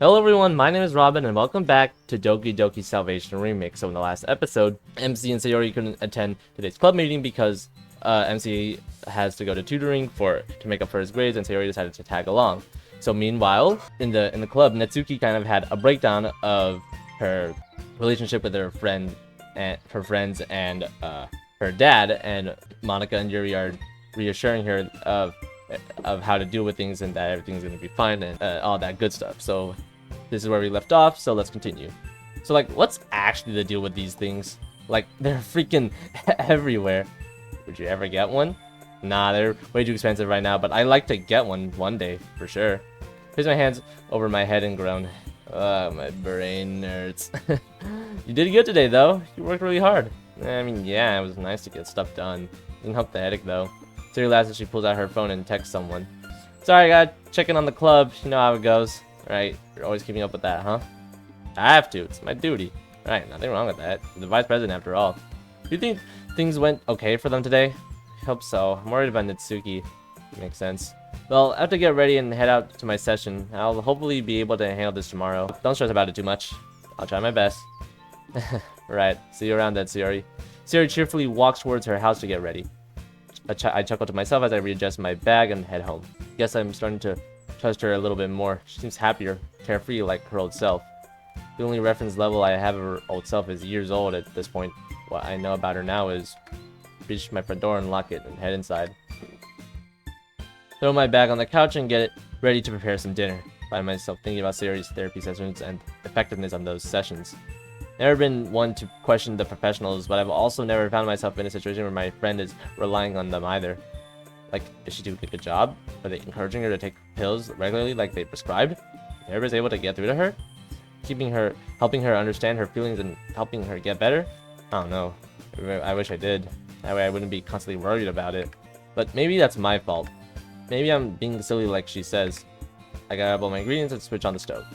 Hello everyone, my name is Robin and welcome back to Doki Salvation Remake. So in the last episode, MC and Sayori couldn't attend today's club meeting because MC has to go to tutoring to make up for his grades, and Sayori decided to tag along. So meanwhile, in the club, Natsuki kind of had a breakdown of her relationship with her friends and her dad, and Monica and Yuri are reassuring her of how to deal with things and that everything's gonna be fine and all that good stuff. So this is where we left off, so let's continue. So like, what's actually the deal with these things? Like, they're freaking everywhere. Would you ever get one? Nah, they're way too expensive right now, but I like to get one day for sure. Place my hands over my head and groan. My brain hurts. You did good today though. You worked really hard. I mean, yeah, it was nice to get stuff done. Didn't help the headache though. Sayori laughs as she pulls out her phone and texts someone. Sorry, I got checking on the club. You know how it goes. Right? You're always keeping up with that, huh? I have to. It's my duty. Right, nothing wrong with that. I'm the vice president after all. Do you think things went okay for them today? I hope so. I'm worried about Natsuki. Makes sense. Well, I have to get ready and head out to my session. I'll hopefully be able to handle this tomorrow. Don't stress about it too much. I'll try my best. Right. See you around then, Sayori. Sayori cheerfully walks towards her house to get ready. I chuckle to myself as I readjust my bag and head home. Guess I'm starting to trust her a little bit more. She seems happier, carefree like her old self. The only reference level I have of her old self is years old at this point. What I know about her now is reach my front door and lock it and head inside. Throw my bag on the couch and get it ready to prepare some dinner. Find myself thinking about Sayori's therapy sessions and effectiveness on those sessions. Never been one to question the professionals, but I've also never found myself in a situation where my friend is relying on them either. Like, is she doing a good job? Are they encouraging her to take pills regularly like they prescribed? Is everybody's able to get through to her? Helping her understand her feelings and helping her get better? I don't know. I wish I did. That way I wouldn't be constantly worried about it. But maybe that's my fault. Maybe I'm being silly like she says. I grab all my ingredients and switch on the stove.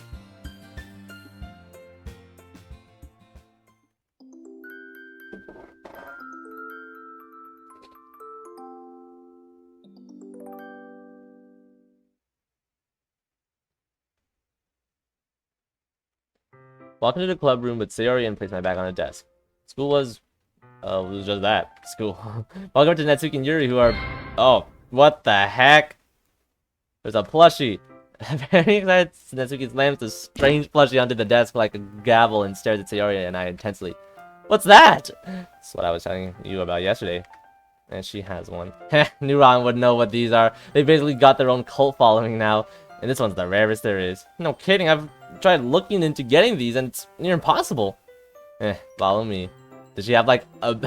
Walk into the club room with Sayori and place my bag on a desk. School was just that. School. Welcome to Natsuki and Yuri, who are... Oh, what the heck? There's a plushie. Very excited, Natsuki slams a strange plushie onto the desk like a gavel and stares at Sayori and I intensely. What's that? That's what I was telling you about yesterday. And she has one. Knew Ron would know what these are. They basically got their own cult following now. And this one's the rarest there is. No kidding, I've tried looking into getting these and it's near impossible. Follow me. Does she have like a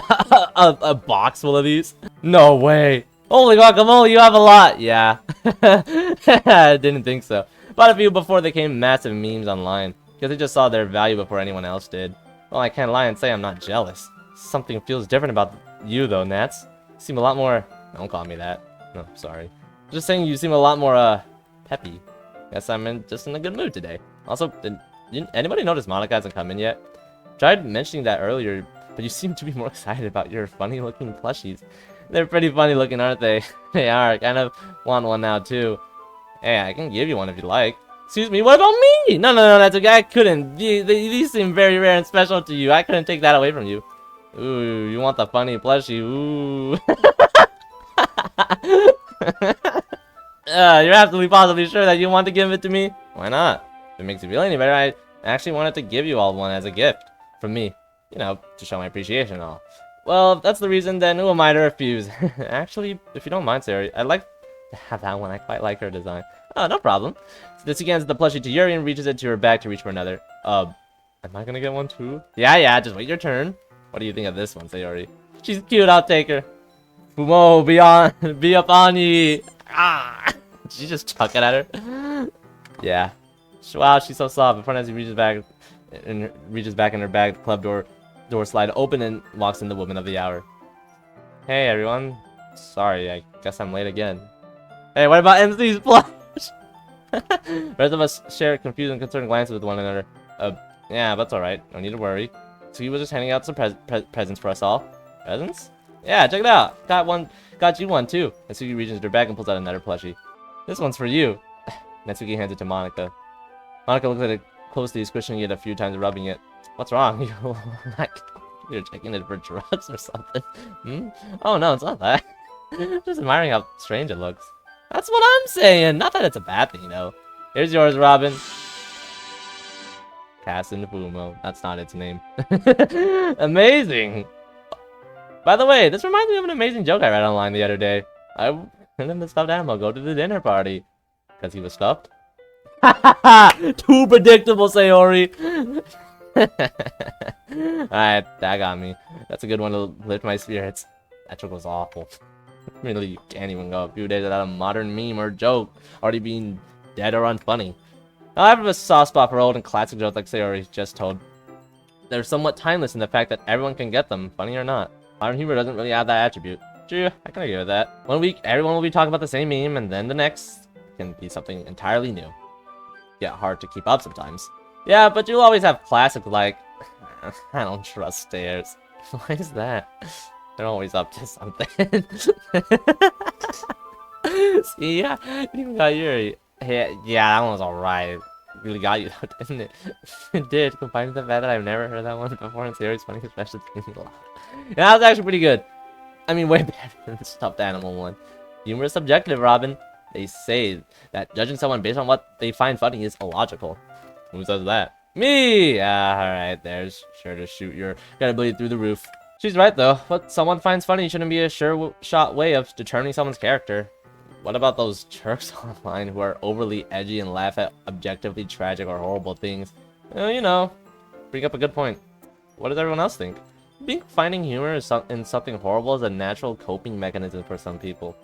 a box full of these? No way. Holy guacamole, you have a lot. Yeah. I didn't think so. Bought a few before they came massive memes online. Because they just saw their value before anyone else did. Well, I can't lie and say I'm not jealous. Something feels different about you though, Nats. You seem a lot more... Don't call me that. No, sorry. Just saying you seem a lot more, peppy. Guess I'm just in a good mood today. Also, did anybody notice Monica hasn't come in yet? Tried mentioning that earlier, but you seem to be more excited about your funny-looking plushies. They're pretty funny-looking, aren't they? They are. I kind of want one now, too. Hey, I can give you one if you like. Excuse me, what about me? No, that's okay. I couldn't. These seem very rare and special to you. I couldn't take that away from you. Ooh, you want the funny plushie? Ooh. You're absolutely positively sure that you want to give it to me? Why not? If it makes you feel any better, I actually wanted to give you all one as a gift. From me. You know, to show my appreciation and all. Well, if that's the reason, then who am I to refuse? Actually, if you don't mind, Sarah, I'd like to have that one. I quite like her design. Oh, no problem. So this hands the plushie to Yuri and reaches into her bag to reach for another. Am I gonna get one too? Yeah, just wait your turn. What do you think of this one, Sayori? She's cute, I'll take her. Fumo, be upon ye. Ah! Did you just chuck it at her? Yeah. Wow, she's so soft. Before Nancy reaches back in her bag, the club door slide open and walks in the woman of the hour. Hey everyone. Sorry, I guess I'm late again. Hey, what about MC's plush? Rest of us share confused and concerned glances with one another. Yeah, that's alright. No need to worry. So he was just handing out some presents for us all. Presents? Yeah, check it out. Got you one too. Natsuki reaches into her bag and pulls out another plushie. This one's for you. Natsuki hands it to Monica. Monica looks at it closely, squishing it a few times, rubbing it. What's wrong? You're checking it for drugs or something. Hmm? Oh no, it's not that. Just admiring how strange it looks. That's what I'm saying. Not that it's a bad thing, though. Here's yours, Robin. Fumo. That's not its name. Amazing. By the way, this reminds me of an amazing joke I read online the other day. I and the stuffed animal go to the dinner party because he was stuffed. Too predictable, Sayori. Alright, that got me. That's a good one to lift my spirits. That joke was awful. Really, you can't even go a few days without a modern meme or joke already being dead or unfunny. I have a soft spot for old and classic jokes like Sayori just told. They're somewhat timeless in the fact that everyone can get them, funny or not. Modern humor doesn't really have that attribute. True, I can agree with that. One week, everyone will be talking about the same meme, and then the next can be something entirely new. Yeah, hard to keep up sometimes. Yeah, but you'll always have classics like, I don't trust stairs. Why is that? They're always up to something. See, yeah, you even got your... Yeah, that one was alright. Really got you though, didn't it? It did, combined with the fact that I've never heard that one before, and Sayori's funny, especially it's me a lot. Yeah, that was actually pretty good. I mean, way better than the stuffed animal one. Humor is subjective, Robin. They say that judging someone based on what they find funny is illogical. Who says that? Me! Alright, there's sure to shoot your credibility through the roof. She's right though. What someone finds funny shouldn't be a sure-shot way of determining someone's character. What about those jerks online who are overly edgy and laugh at objectively tragic or horrible things? Well, you know, bring up a good point. What does everyone else think? Finding humor in something horrible is a natural coping mechanism for some people.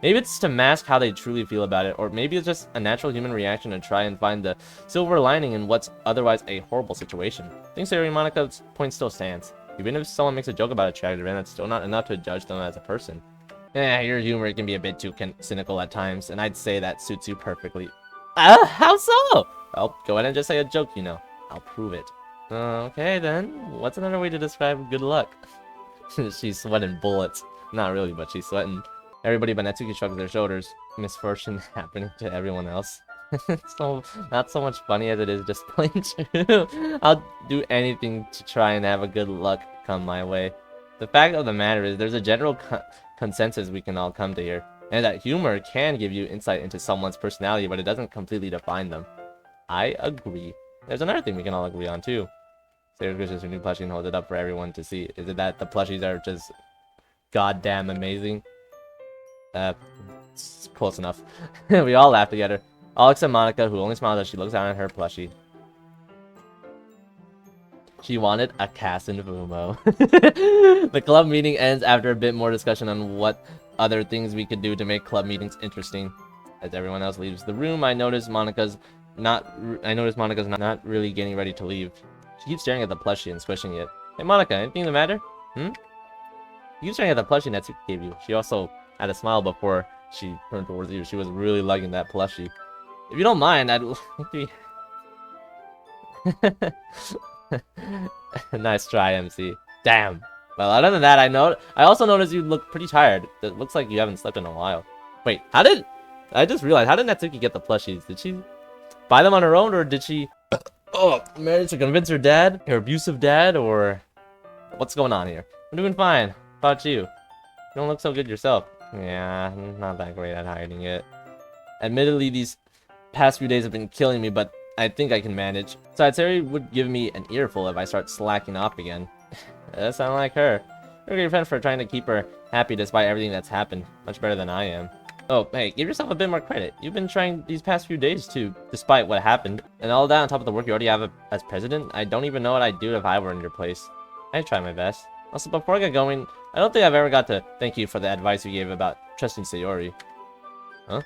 Maybe it's to mask how they truly feel about it, or maybe it's just a natural human reaction to try and find the silver lining in what's otherwise a horrible situation. I think Sayori Monica's point still stands. Even if someone makes a joke about a tragic event, that's still not enough to judge them as a person. Your humor can be a bit too cynical at times, and I'd say that suits you perfectly. How so? Well, go ahead and just say a joke, you know. I'll prove it. Okay then, what's another way to describe good luck? She's sweating bullets. Not really, but she's sweating. Everybody but Natsuki shrugs their shoulders. Misfortune happening to everyone else. So, not so much funny as it is just plain true. I'll do anything to try and have a good luck come my way. The fact of the matter is, there's a general consensus we can all come to here, and that humor can give you insight into someone's personality, but it doesn't completely define them. I agree. There's another thing we can all agree on, too. Sayori pushes her new plushie and holds it up for everyone to see. Is it that the plushies are just goddamn amazing? It's close enough. We all laugh together. All except Monica, who only smiles as she looks down at her plushie. She wanted a Fumo. The club meeting ends after a bit more discussion on what other things we could do to make club meetings interesting. As everyone else leaves the room, I notice Monica's not really getting ready to leave. She keeps staring at the plushie and squishing it. Hey Monica, anything the matter? You keep staring at the plushie Natsuki gave you. She also had a smile before she turned towards you. She was really liking that plushie. If you don't mind, I'd like to... Nice try, MC. Damn. Well, other than that, I also noticed you look pretty tired. It looks like you haven't slept in a while. Wait, I just realized, how did Natsuki get the plushies? Did she buy them on her own, or did she manage to convince her dad? Her abusive dad, or what's going on here? I'm doing fine. How about you? You don't look so good yourself. Yeah, not that great at hiding it. Admittedly, these past few days have been killing me, but I think I can manage. Besides, Sayori would give me an earful if I start slacking off again. That sounds like her. You're a great friend for trying to keep her happy despite everything that's happened. Much better than I am. Oh, hey, give yourself a bit more credit. You've been trying these past few days too, despite what happened. And all that on top of the work you already have as president, I don't even know what I'd do if I were in your place. I'd try my best. Also, before I get going, I don't think I've ever got to thank you for the advice you gave about trusting Sayori. Huh?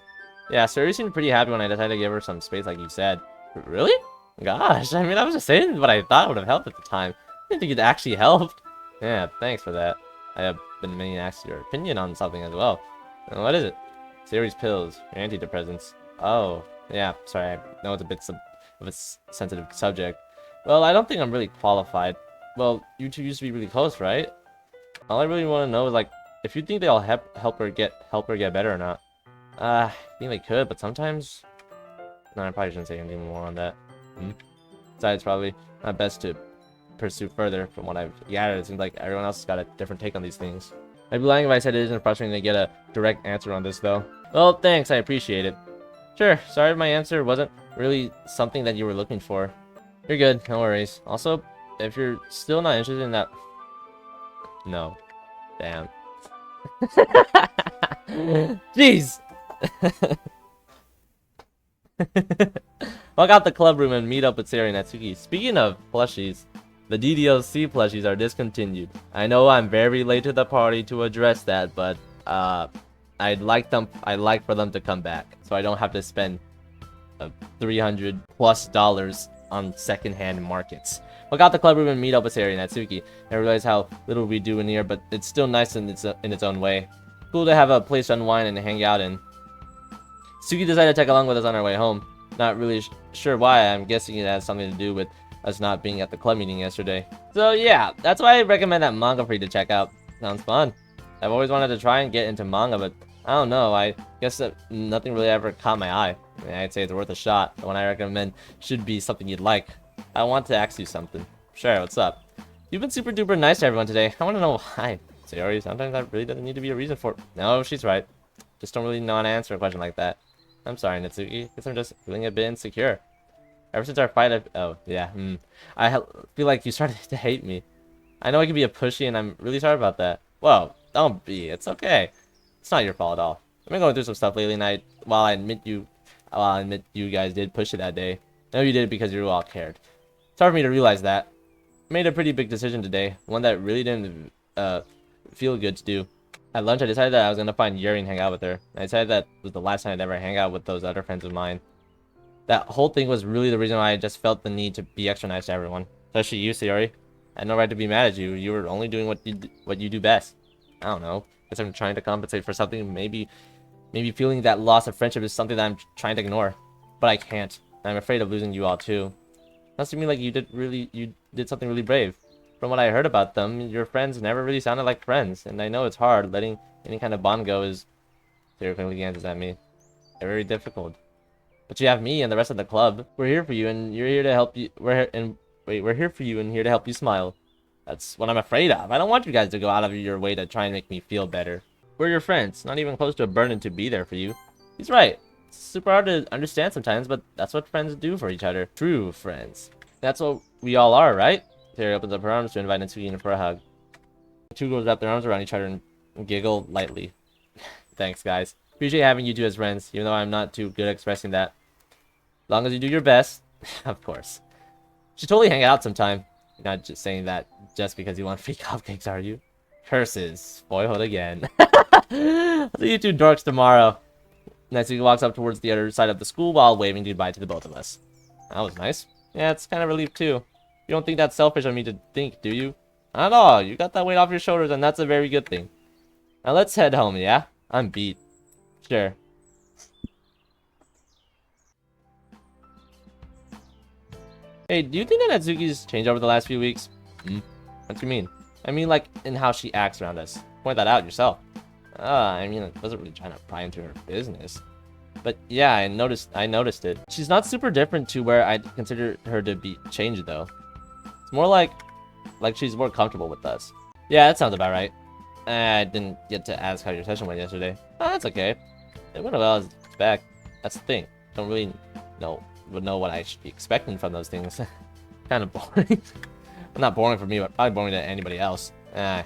Yeah, Sayori seemed pretty happy when I decided to give her some space like you said. Really? Gosh, I mean, I was just saying what I thought would have helped at the time. I didn't think it actually helped. Yeah, thanks for that. I have been meaning to ask your opinion on something as well. What is it? Sayori's pills, your antidepressants. Oh, yeah, sorry, I know it's a bit of a sensitive subject. Well, I don't think I'm really qualified. Well, you two used to be really close, right? All I really want to know is, like, if you think they'll help her get better or not. I think they could, but sometimes No, I probably shouldn't say anything more on that. Besides, probably not best to pursue further. From what I've gathered, it seems like everyone else has got a different take on these things. I'd be lying if I said it isn't frustrating to get a direct answer on this, though. Well, thanks, I appreciate it. Sure, sorry if my answer wasn't really something that you were looking for. You're good, no worries. Also, if you're still not interested in that... No. Damn. Jeez! Walk out the club room and meet up with Sayori and Natsuki. Speaking of plushies, the DDLC plushies are discontinued. I know I'm very late to the party to address that, but I'd like for them to come back, so I don't have to spend $300+ on secondhand markets. Walk out the club room and meet up with Sayori and Natsuki. I realize how little we do in here, but it's still nice in its own way. Cool to have a place to unwind and hang out in. Suki decided to tag along with us on our way home. Not really sure why. I'm guessing it has something to do with us not being at the club meeting yesterday. So yeah, that's why I recommend that manga for you to check out. Sounds fun. I've always wanted to try and get into manga, but I don't know. I guess that nothing really ever caught my eye. I mean, I'd say it's worth a shot. The one I recommend should be something you'd like. I want to ask you something. Sure, what's up? You've been super duper nice to everyone today. I want to know why. Sayori, sometimes that really doesn't need to be a reason for it. No, she's right. Just don't really know how to answer a question like that. I'm sorry, Natsuki. Guess I'm just feeling a bit insecure. Ever since our fight, oh, yeah, I feel like you started to hate me. I know I can be a pushy, and I'm really sorry about that. Whoa, don't be. It's okay. It's not your fault at all. I've been going through some stuff lately, and while I admit you guys did push it that day, I know you did it because you all cared. It's hard for me to realize that. I made a pretty big decision today, one that really didn't feel good to do. At lunch, I decided that I was going to find Yuri and hang out with her. I decided that was the last time I'd ever hang out with those other friends of mine. That whole thing was really the reason why I just felt the need to be extra nice to everyone. Especially you, Sayori. I had no right to be mad at you. You were only doing what you do best. I don't know. Guess I'm trying to compensate for something. Maybe feeling that loss of friendship is something that I'm trying to ignore. But I can't. I'm afraid of losing you all too. Sounds to me like you did something really brave. From what I heard about them, your friends never really sounded like friends, and I know it's hard. Letting any kind of bond go is, theoretically glances at me, very difficult. But you have me and the rest of the club. We're here for you, and you're here to help you. We're here for you, and here to help you smile. That's what I'm afraid of. I don't want you guys to go out of your way to try and make me feel better. We're your friends, not even close to a burden to be there for you. He's right. It's super hard to understand sometimes, but that's what friends do for each other. True friends. That's what we all are, right? Terry opens up her arms to invite Natsuki in for a hug. The two girls wrap their arms around each other and giggle lightly. Thanks, guys. Appreciate having you two as friends, even though I'm not too good at expressing that. As long as you do your best, of course. Should totally hang out sometime. You're not just saying that just because you want free cupcakes, are you? Curses. Spoiled again. I'll see you two dorks tomorrow. Natsuki walks up towards the other side of the school while waving goodbye to the both of us. That was nice. Yeah, it's kind of relief too. You don't think that's selfish of me to think, do you? Not at all. You got that weight off your shoulders, and that's a very good thing. Now let's head home, yeah? I'm beat. Sure. Hey, do you think that Natsuki's changed over the last few weeks? What do you mean? I mean, like, in how she acts around us. Point that out yourself. I mean, I wasn't really trying to pry into her business. But yeah, I noticed it. She's not super different to where I'd consider her to be changed, though. It's more like she's more comfortable with us. Yeah, that sounds about right. I didn't get to ask how your session went yesterday. Oh, that's okay. It went well as expect. That's the thing. Don't really know what I should be expecting from those things. Kind of boring. Well, not boring for me, but probably boring to anybody else. I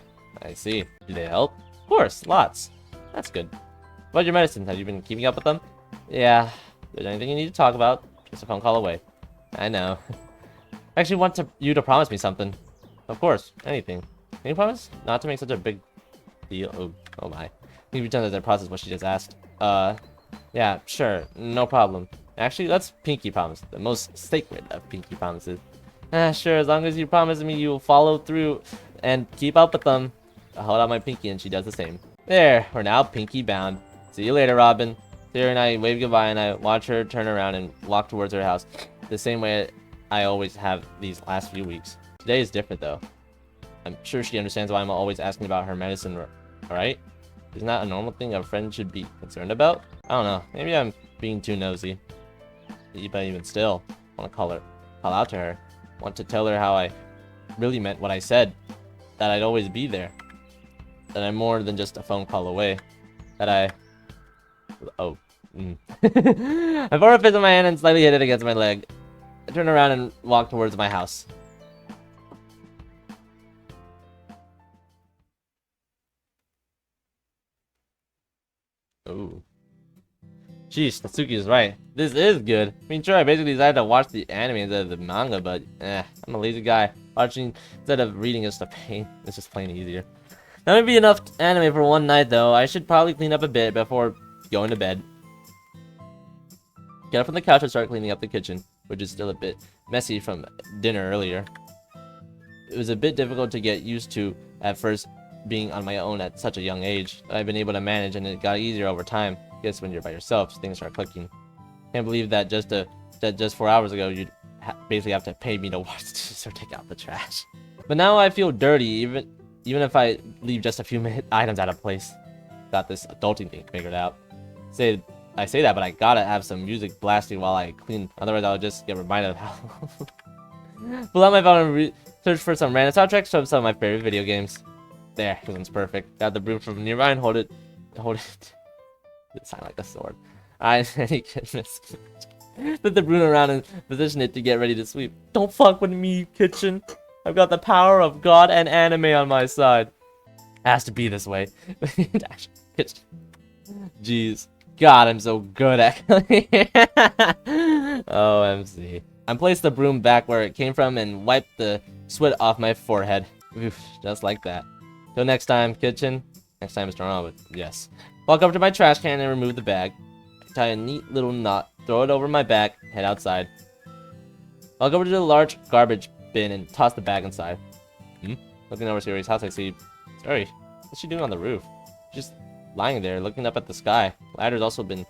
see. Do they help? Of course, lots. That's good. What about your medicine? Have you been keeping up with them? Yeah. If there's anything you need to talk about, just a phone call away. I know. I actually want you to promise me something. Of course, anything. Can you promise not to make such a big deal? Oh my. You pretend that I process what she just asked. Yeah, sure, no problem. Actually, let's pinky promise. The most sacred of pinky promises. Sure, as long as you promise me you'll follow through and keep up with them. I hold out my pinky and she does the same. There, we're now pinky bound. See you later, Robin. Sarah and I wave goodbye and I watch her turn around and walk towards her house. The same way I always have these last few weeks. Today is different though. I'm sure she understands why I'm always asking about her medicine, right? Isn't that a normal thing a friend should be concerned about? I don't know. Maybe I'm being too nosy. But even still, I want to call out to her. I want to tell her how I really meant what I said. That I'd always be there. That I'm more than just a phone call away. That I... Oh. I bore a fist in my hand and slightly hit it against my leg. I turned around and walked towards my house. Ooh. Jeez, Natsuki is right. This is good. I mean, sure, I basically decided to watch the anime instead of the manga, but I'm a lazy guy. Watching instead of reading is just a pain. It's just plain easier. That might be enough anime for one night, though. I should probably clean up a bit before going to bed. Get up from the couch and start cleaning up the kitchen, which is still a bit messy from dinner earlier. It was a bit difficult to get used to at first, being on my own at such a young age. I've been able to manage, and it got easier over time. Guess when you're by yourself, things start clicking. Can't believe that just 4 hours ago you'd basically have to pay me to watch this or take out the trash. But now I feel dirty, even if I leave just a few items out of place. Got this adulting thing figured out. I say that, but I gotta have some music blasting while I clean. Otherwise, I'll just get reminded of how. Pull out my phone and search for some random soundtracks from some of my favorite video games. There, this one's perfect. Got the broom from nearby and hold it. It sound like a sword. Any kid miss. Put the broom around and position it to get ready to sweep. Don't fuck with me, kitchen. I've got the power of God and anime on my side. It has to be this way. Jeez. God, I'm so good at OMC. I placed the broom back where it came from and wiped the sweat off my forehead. Oof, just like that. Till next time, kitchen. Next time, Mr. Ronald, yes. Walk over to my trash can and remove the bag. Tie a neat little knot, throw it over my back, head outside. Walk over to the large garbage bin and toss the bag inside. Looking over Sayori's house, I see... Sayori, what's she doing on the roof? She's lying there, looking up at the sky. Ladder's also been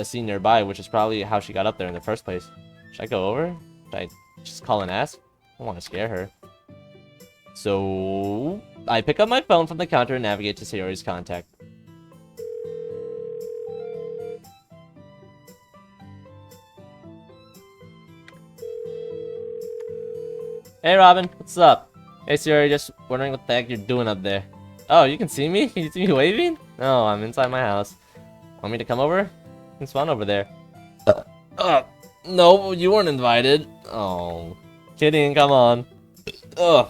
seen nearby, which is probably how she got up there in the first place. Should I go over? Should I just call and ask? I don't want to scare her. So... I pick up my phone from the counter and navigate to Sayori's contact. Hey Robin, what's up? Hey Sayori, just wondering what the heck you're doing up there. Oh, you can see me? Can you see me waving? No, I'm inside my house. Want me to come over? It's fun over there. No, you weren't invited. Oh, kidding, come on. Ugh.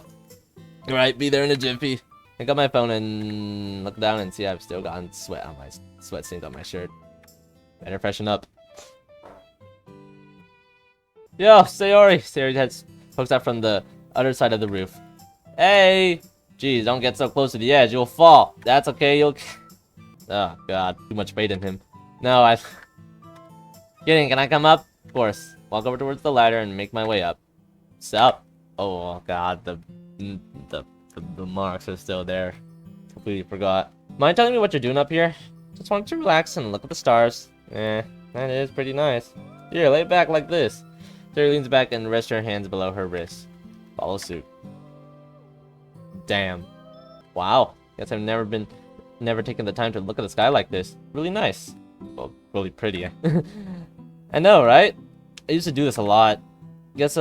Alright, be there in a jiffy. I got my phone and look down and see I've still gotten sweat stains on my shirt. Better freshen up. Yo, Sayori! Sayori pokes out from the other side of the roof. Hey! Jeez, don't get so close to the edge, you'll fall. That's okay, you'll... Oh, God. Too much faith in him. No, Kidding, can I come up? Of course. Walk over towards the ladder and make my way up. Sup? Oh, God. The marks are still there. Completely forgot. Mind telling me what you're doing up here? Just want to relax and look at the stars. That is pretty nice. Here, lay back like this. Sarah leans back and rests her hands below her wrists. Follow suit. Damn. Wow. Guess I've never taken the time to look at the sky like this. Really nice. Well, really pretty. I know, right? I used to do this a lot. Guess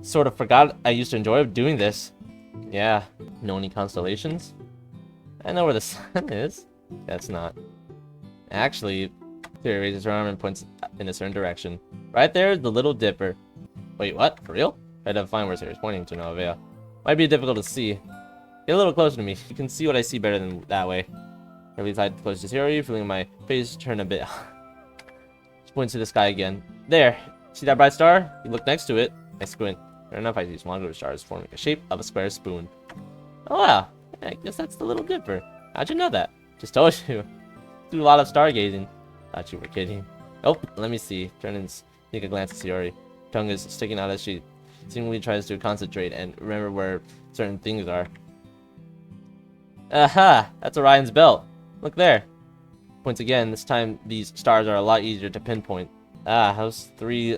sort of forgot I used to enjoy doing this. Yeah. Know any constellations? I know where the sun is. That's not. Actually, Sarah raises her arm and points in a certain direction. Right there is the Little Dipper. Wait, what? For real? I had to find where Sarah's pointing to no avail. Might be difficult to see. Get a little closer to me. You can see what I see better than that way. I lean side close to Sayori, feeling my face turn a bit. She points to the sky again. There. See that bright star? You look next to it. I squint. Sure enough, I see smaller stars forming a shape of a square spoon. Oh wow. I guess that's the Little Dipper. How'd you know that? Just told you. Do a lot of stargazing. Thought you were kidding. Oh, let me see. Turn and sneak a glance at Sayori. Tongue is sticking out as she seemingly tries to concentrate and remember where certain things are. Aha! That's Orion's belt. Look there. Points again. This time these stars are a lot easier to pinpoint. Ah, how's 3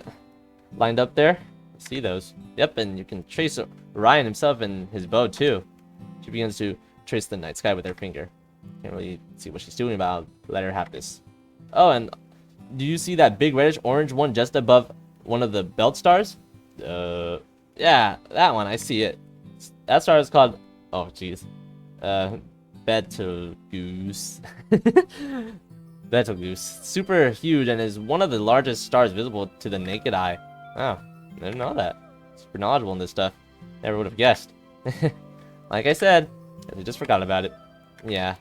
lined up there? See those. Yep, and you can trace Orion himself and his bow too. She begins to trace the night sky with her finger. Can't really see what she's doing, but I'll let her have this. Oh, and do you see that big reddish orange one just above one of the belt stars? Yeah, that one. I see it. That star is called. Oh, jeez. Betelgeuse. Betelgeuse. Super huge and is one of the largest stars visible to the naked eye. Oh, I didn't know that. Super knowledgeable in this stuff. Never would have guessed. Like I said, I just forgot about it. Yeah.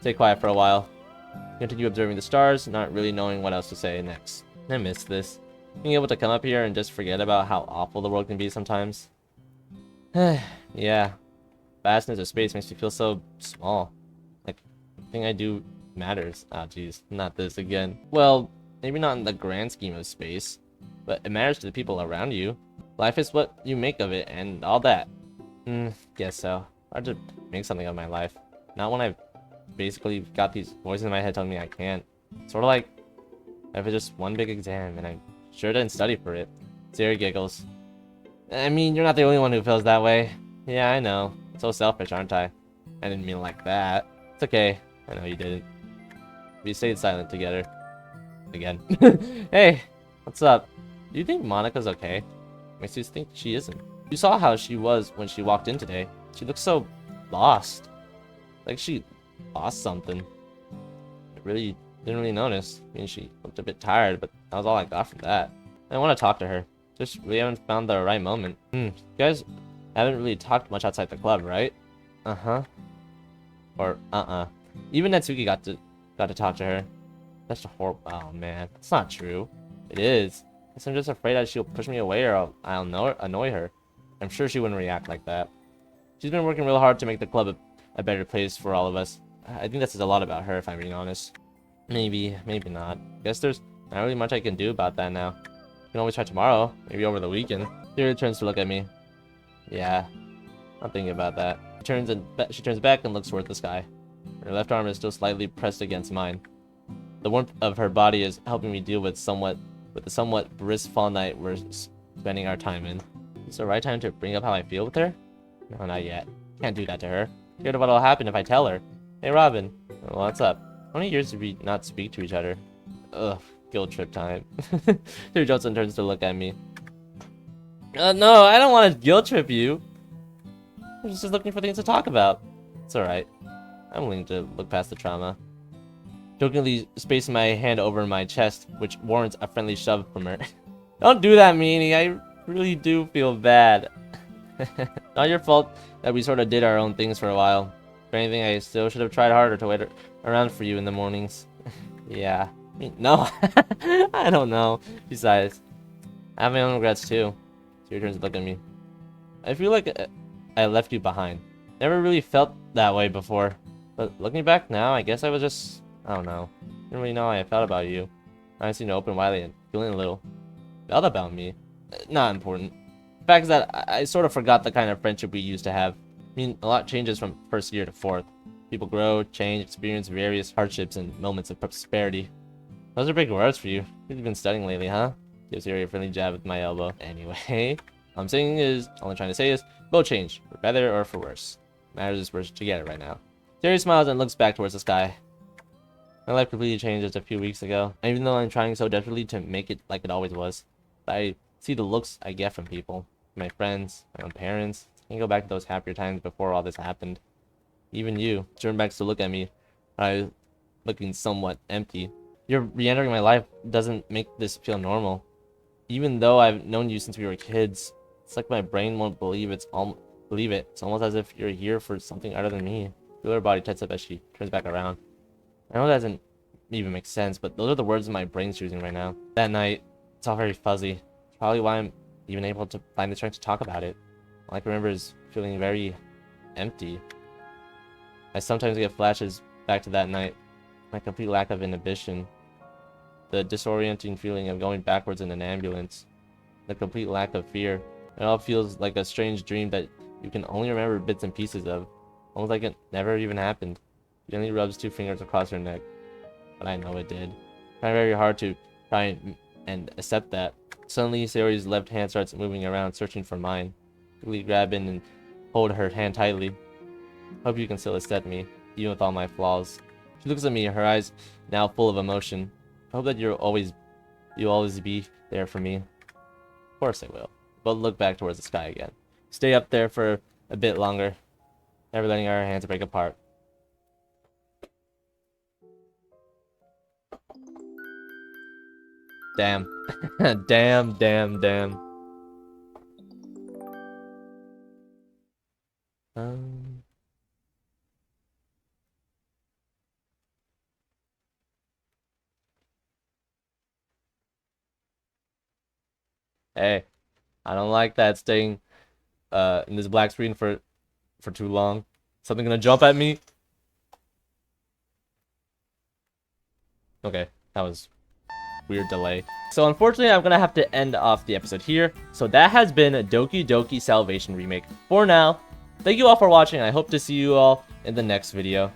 Stay quiet for a while. Continue observing the stars, not really knowing what else to say next. I miss this. Being able to come up here and just forget about how awful the world can be sometimes. Yeah. Vastness of space makes me feel so small. Like, nothing I do matters. Ah, jeez. Not this again. Well, maybe not in the grand scheme of space, but it matters to the people around you. Life is what you make of it and all that. Guess so. Hard to make something of my life. Not when I've basically got these voices in my head telling me I can't. Sort of like if it's just one big exam and I sure didn't study for it. Sayori giggles. I mean, you're not the only one who feels that way. Yeah, I know. So selfish, aren't I? I didn't mean like that. It's okay. I know you didn't. We stayed silent together. Again. Hey, what's up? Do you think Monika's okay? Makes you think she isn't. You saw how she was when she walked in today. She looked so lost. Like she lost something. I really didn't really notice. I mean, she looked a bit tired, but that was all I got from that. I want to talk to her. Just we haven't found the right moment. You guys haven't really talked much outside the club, right? Uh-huh. Or Even Natsuki got to talk to her. That's a horrible. Oh man, that's not true. It is. Guess I'm just afraid that she'll push me away or I'll annoy her. I'm sure she wouldn't react like that. She's been working real hard to make the club a better place for all of us. I think that says a lot about her, if I'm being honest. Maybe, maybe not. Guess there's not really much I can do about that now. We can always try tomorrow, maybe over the weekend. Sayori turns to look at me. Yeah, I'm thinking about that. She turns back and looks toward the sky. Her left arm is still slightly pressed against mine. The warmth of her body is helping me deal with the somewhat brisk fall night we're spending our time in. Is the right time to bring up how I feel with her? No, not yet. Can't do that to her. Scared of what'll happen if I tell her. Hey, Robin. What's up? How many years did we not speak to each other? Ugh, guilt trip time. Sayori Johnson turns to look at me. No, I don't want to guilt trip you. I'm just looking for things to talk about. It's alright. I'm willing to look past the trauma. Jokingly spacing my hand over my chest, which warrants a friendly shove from her. Don't do that, meanie. I really do feel bad. Not your fault that we sort of did our own things for a while. If anything, I still should have tried harder to wait around for you in the mornings. Yeah. I mean, no. I don't know. Besides, I have my own regrets too. So your turn to look at me. I feel like I left you behind. Never really felt that way before. But looking back now, I guess I was just... I don't know. Didn't really know how I felt about you. I seemed to open widely and feeling a little... felt about me. Not important. The fact is that I sort of forgot the kind of friendship we used to have. I mean, a lot changes from first year to fourth. People grow, change, experience various hardships and moments of prosperity. Those are big words for you. You've been studying lately, huh? Gives Sayori a friendly jab with my elbow. Anyway, all I'm saying is, all I'm trying to say is, both change, for better or for worse. Matters is we're together right now. Sayori smiles and looks back towards the sky. My life completely changed just a few weeks ago. And even though I'm trying so desperately to make it like it always was, I see the looks I get from people. My friends, my own parents. I can go back to those happier times before all this happened. Even you. Turn back to look at me. I'm looking somewhat empty. You're re-entering my life doesn't make this feel normal. Even though I've known you since we were kids, it's like my brain won't believe it. It's almost as if you're here for something other than me. Feel her body tense up as she turns back around. I know that doesn't even make sense, but those are the words my brain's choosing right now. That night, it's all very fuzzy. It's probably why I'm even able to find the strength to talk about it. All I can remember is feeling very empty. I sometimes get flashes back to that night. My complete lack of inhibition. The disorienting feeling of going backwards in an ambulance. The complete lack of fear. It all feels like a strange dream that you can only remember bits and pieces of. Almost like it never even happened. She only rubs two fingers across her neck. But I know it did. Trying very hard to try and accept that. Suddenly, Sayori's left hand starts moving around, searching for mine. Quickly grab in and hold her hand tightly. Hope you can still accept me, even with all my flaws. She looks at me, her eyes now full of emotion. I hope that you'll always be there for me. Of course I will. But look back towards the sky again. Stay up there for a bit longer. Never letting our hands break apart. Damn. damn. Um... Hey, I don't like that staying in this black screen for too long. Something gonna jump at me? Okay, that was weird delay. So unfortunately, I'm gonna have to end off the episode here. So that has been Doki Doki Salvation Remake for now. Thank you all for watching. I hope to see you all in the next video.